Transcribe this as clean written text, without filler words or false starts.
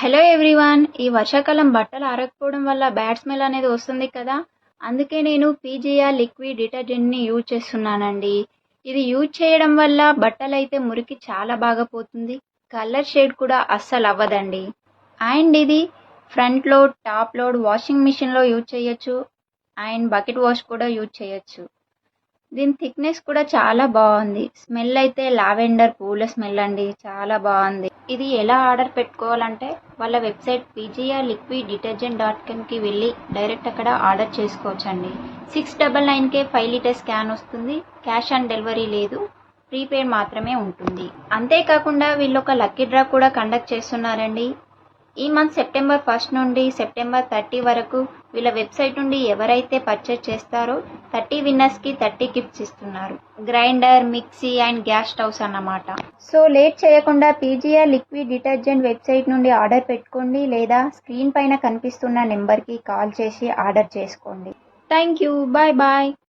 Hello everyone. ఈ వర్షాకాలం బట్టలు ఆరకపోవడం వల్ల బ్యాడ్ స్మెల్ అనేది వస్తుంది కదా. అందుకే నేను పీజీఆర్ లిక్విడ్ డిటర్జెంట్ని యూజ్ చేస్తున్నానండి. ఇది యూజ్ చేయడం వల్ల బట్టలు అయితే మురికి చాలా బాగా పోతుంది, కలర్ షేడ్ కూడా అస్సలు అవ్వదండి. అండ్ ఇది front load, top load, washing మిషన్లో యూజ్ చేయొచ్చు. అండ్ బకెట్ వాష్ కూడా యూజ్ చేయొచ్చు. దీని థిక్నెస్ కూడా చాలా బాగుంది. స్మెల్ అయితే లావెండర్ పూల స్మెల్ అండి, చాలా బాగుంది. ఇది ఎలా ఆర్డర్ పెట్టుకోవాలంటే వాళ్ళ వెబ్సైట్ pgrliquidddetergent.comకి వెళ్ళి డైరెక్ట్ అక్కడ ఆర్డర్ చేసుకోవచ్చండి. 699కే 5 లీటర్ స్కాన్ వస్తుంది. క్యాష్ ఆన్ డెలివరీ లేదు, ప్రీపెయిడ్ మాత్రమే ఉంటుంది. అంతేకాకుండా వీళ్ళు ఒక లక్కీ డ్రా కూడా కండక్ట్ చేస్తున్నారండి. ఈ మంత్ సెప్టెంబర్ 1 నుండి సెప్టెంబర్ 30 వరకు వీళ్ళ వెబ్సైట్ నుండి ఎవరైతే పర్చేస్ చేస్తారో 30 విన్నర్స్కి 30 గిఫ్ట్స్ ఇస్తున్నారు. Grinder, mixie and gas stoves అన్నమాట. సో లేట్ చేయకుండా పీజీఆర్ లిక్విడ్ డిటర్జెంట్ వెబ్సైట్ నుండి ఆర్డర్ పెట్టుకోండి, లేదా స్క్రీన్ పైన కనిపిస్తున్న నెంబర్కి కాల్ చేసి ఆర్డర్ చేసుకోండి. Thank you. Bye bye.